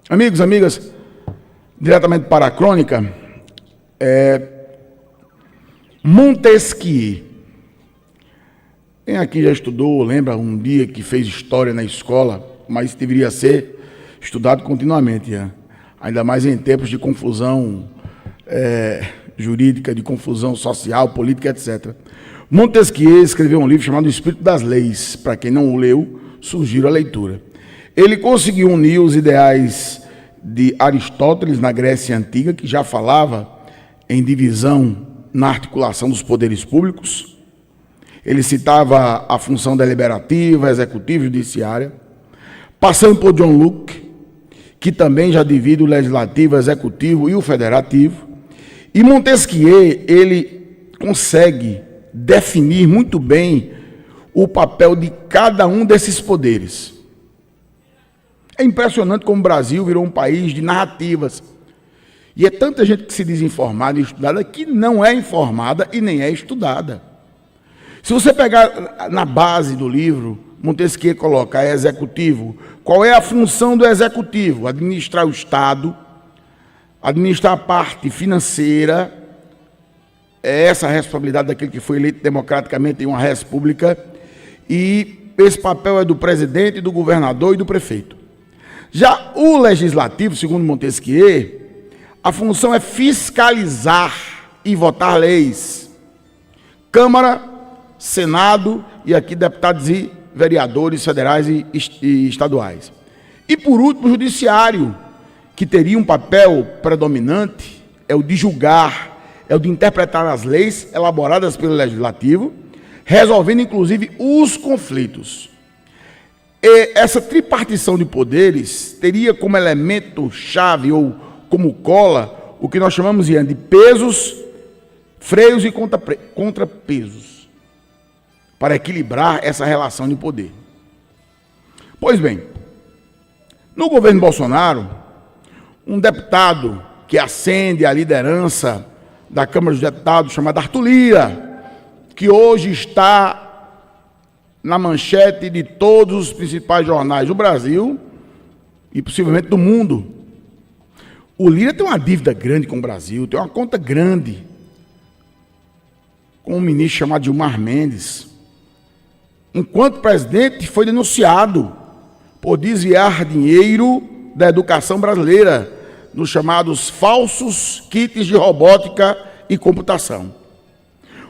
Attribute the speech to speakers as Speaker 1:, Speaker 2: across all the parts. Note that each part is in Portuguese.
Speaker 1: Amigos, amigas, diretamente para a crônica, Montesquieu. Quem aqui já estudou, lembra um dia que fez história na escola, mas deveria ser estudado continuamente, ainda mais em tempos de confusão jurídica, de confusão social, política, etc. Montesquieu escreveu um livro chamado O Espírito das Leis. Para quem não o leu, sugiro a leitura. Ele conseguiu unir os ideais de Aristóteles na Grécia Antiga, que já falava em divisão na articulação dos poderes públicos. Ele citava a função deliberativa, executiva e judiciária, passando por John Locke, que também já divide o legislativo, o executivo e o federativo. E Montesquieu, ele consegue definir muito bem o papel de cada um desses poderes. É impressionante como o Brasil virou um país de narrativas. E é tanta gente que se diz informada e estudada que não é informada e nem é estudada. Se você pegar na base do livro, Montesquieu coloca executivo. Qual é a função do executivo? Administrar o Estado, administrar a parte financeira. É essa a responsabilidade daquele que foi eleito democraticamente em uma república. E esse papel é do presidente, do governador e do prefeito. Já o legislativo, segundo Montesquieu, a função é fiscalizar e votar leis. Câmara, Senado e aqui deputados e vereadores federais e estaduais. E por último, o judiciário, que teria um papel predominante, é o de julgar, é o de interpretar as leis elaboradas pelo legislativo, resolvendo inclusive os conflitos. E essa tripartição de poderes teria como elemento-chave ou como cola o que nós chamamos de pesos, freios e contrapesos, para equilibrar essa relação de poder. Pois bem, no governo Bolsonaro, um deputado que ascende à liderança da Câmara dos Deputados, chamado Arthur Lira, que hoje está na manchete de todos os principais jornais do Brasil e possivelmente do mundo. O Lira tem uma dívida grande com o Brasil, tem uma conta grande com um ministro chamado Gilmar Mendes. Enquanto presidente, foi denunciado por desviar dinheiro da educação brasileira nos chamados falsos kits de robótica e computação.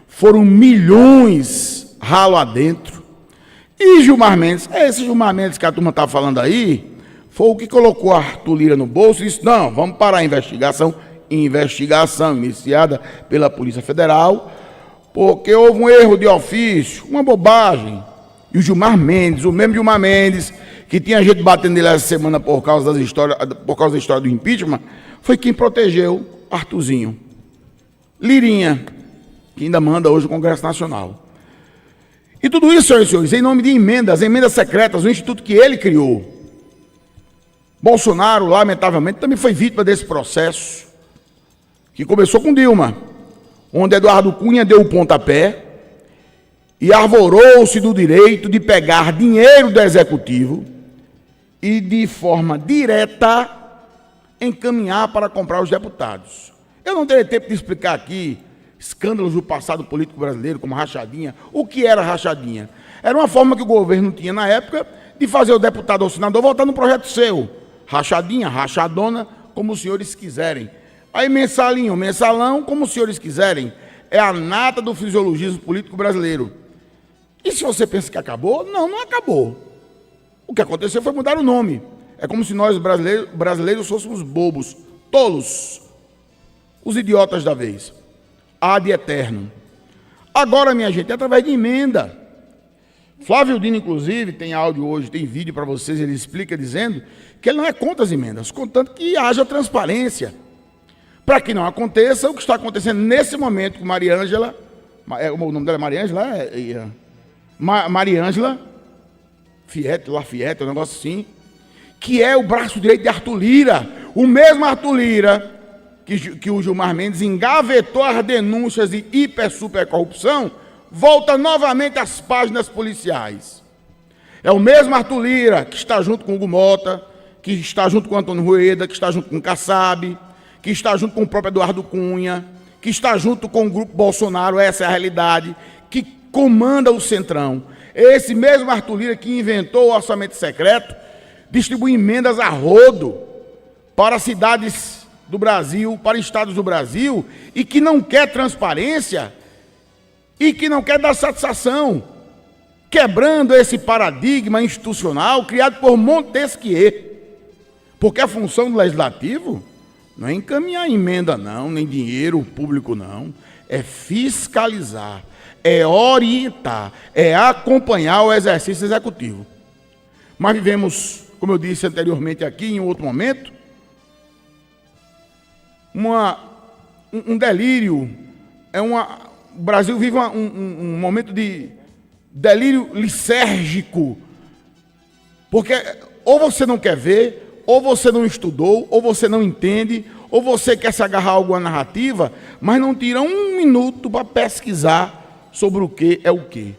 Speaker 1: Foram milhões ralo adentro. E Gilmar Mendes, esse Gilmar Mendes que a turma está falando aí, foi o que colocou Arthur Lira no bolso e disse, não, vamos parar a investigação iniciada pela Polícia Federal, porque houve um erro de ofício, uma bobagem. E o Gilmar Mendes, o mesmo Gilmar Mendes, que tinha gente batendo nele essa semana por causa da história do impeachment, foi quem protegeu Arthurzinho. Lirinha, que ainda manda hoje o Congresso Nacional. E tudo isso, senhoras e senhores, em nome de emendas secretas, um instituto que ele criou. Bolsonaro, lamentavelmente, também foi vítima desse processo, que começou com Dilma, onde Eduardo Cunha deu o pontapé e arvorou-se do direito de pegar dinheiro do executivo e, de forma direta, encaminhar para comprar os deputados. Eu não terei tempo de explicar aqui escândalos do passado político brasileiro, como rachadinha. O que era rachadinha? Era uma forma que o governo tinha na época de fazer o deputado ou o senador votar no projeto seu. Rachadinha, rachadona, como os senhores quiserem. Aí mensalinho, mensalão, como os senhores quiserem. É a nata do fisiologismo político brasileiro. E se você pensa que acabou, não acabou. O que aconteceu foi mudar o nome. É como se nós brasileiros fôssemos bobos, tolos, os idiotas da vez. Ad eterno. Agora, minha gente, é através de emenda. Flávio Dino, inclusive, tem áudio hoje, tem vídeo para vocês, ele explica dizendo que ele não é contra as emendas, contanto que haja transparência. Para que não aconteça o que está acontecendo nesse momento com Maria Ângela, o nome dela é Maria Ângela? Maria Ângela Lafayette, um negócio assim, que é o braço direito de Arthur Lira, o mesmo Arthur Lira que o Gilmar Mendes engavetou as denúncias de hiper-super corrupção, volta novamente às páginas policiais. É o mesmo Arthur Lira que está junto com o Hugo Mota, que está junto com Antônio Rueda, que está junto com Kassab, que está junto com o próprio Eduardo Cunha, que está junto com o grupo Bolsonaro, essa é a realidade, que comanda o Centrão. Esse mesmo Arthur Lira que inventou o orçamento secreto, distribui emendas a rodo para cidades do Brasil, para estados do Brasil, e que não quer transparência e que não quer dar satisfação, quebrando esse paradigma institucional criado por Montesquieu. Porque a função do legislativo não é encaminhar emenda não, nem dinheiro público não, é fiscalizar, é orientar, é acompanhar o exercício executivo. Mas vivemos, como eu disse anteriormente aqui, em outro momento, um delírio, o Brasil vive um momento de delírio lisérgico, porque ou você não quer ver, ou você não estudou, ou você não entende, ou você quer se agarrar a alguma narrativa, mas não tira um minuto para pesquisar sobre o que é o que.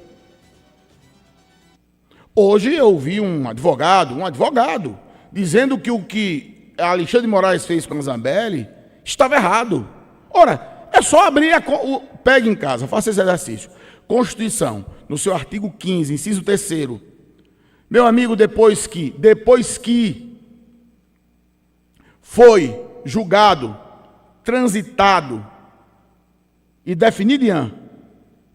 Speaker 1: Hoje eu ouvi um advogado, dizendo que o que Alexandre de Moraes fez com a Zambelli estava errado. Ora, é só abrir, pegue em casa, faça esse exercício. Constituição, no seu artigo 15, inciso 3º. Meu amigo, depois que foi julgado, transitado e definido,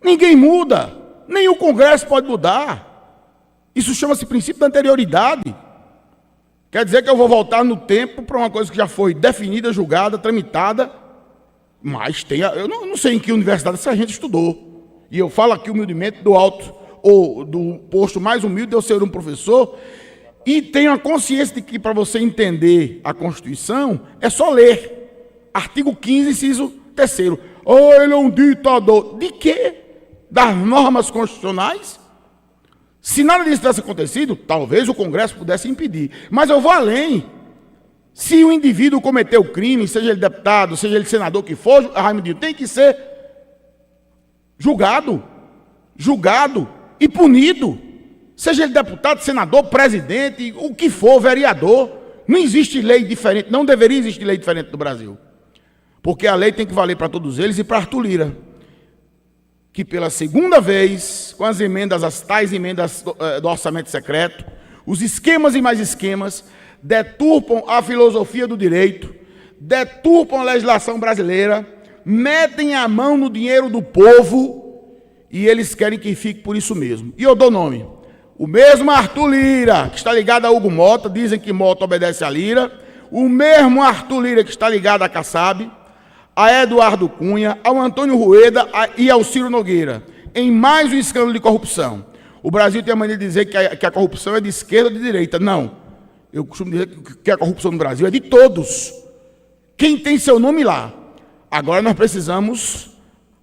Speaker 1: ninguém muda, nem o Congresso pode mudar. Isso chama-se princípio da anterioridade. Quer dizer que eu vou voltar no tempo para uma coisa que já foi definida, julgada, tramitada, mas eu não sei em que universidade essa gente estudou. E eu falo aqui humildemente do alto, ou do posto mais humilde de eu ser um professor, e tenho a consciência de que para você entender a Constituição, é só ler. Artigo 15, inciso 3º. Oh, ele é um ditador. De quê? Das normas constitucionais? Se nada disso tivesse acontecido, talvez o Congresso pudesse impedir. Mas eu vou além. Se o indivíduo cometeu crime, seja ele deputado, seja ele senador que for, Raimundinho, tem que ser julgado e punido. Seja ele deputado, senador, presidente, o que for, vereador. Não existe lei diferente, não deveria existir lei diferente no Brasil. Porque a lei tem que valer para todos eles e para Arthur Lira, que pela segunda vez, com as emendas, as tais emendas do orçamento secreto, os esquemas e mais esquemas, deturpam a filosofia do direito, deturpam a legislação brasileira, metem a mão no dinheiro do povo e eles querem que fique por isso mesmo. E eu dou nome. O mesmo Arthur Lira, que está ligado a Hugo Mota, dizem que Mota obedece a Lira, o mesmo Arthur Lira que está ligado a Kassab, a Eduardo Cunha, ao Antônio Rueda e ao Ciro Nogueira, em mais um escândalo de corrupção. O Brasil tem a mania de dizer que a corrupção é de esquerda ou de direita. Não. Eu costumo dizer que a corrupção no Brasil é de todos. Quem tem seu nome lá. Agora nós precisamos,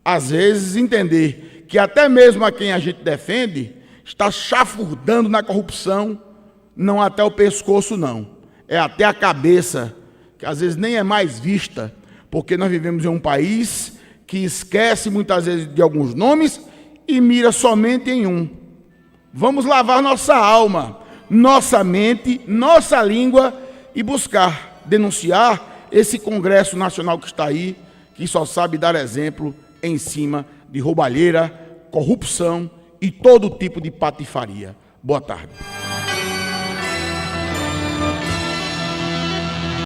Speaker 1: às vezes, entender que até mesmo a quem a gente defende está chafurdando na corrupção, não até o pescoço, não. É até a cabeça, que às vezes nem é mais vista, porque nós vivemos em um país que esquece muitas vezes de alguns nomes e mira somente em um. Vamos lavar nossa alma, nossa mente, nossa língua e buscar, denunciar esse Congresso Nacional que está aí, que só sabe dar exemplo em cima de roubalheira, corrupção e todo tipo de patifaria. Boa tarde.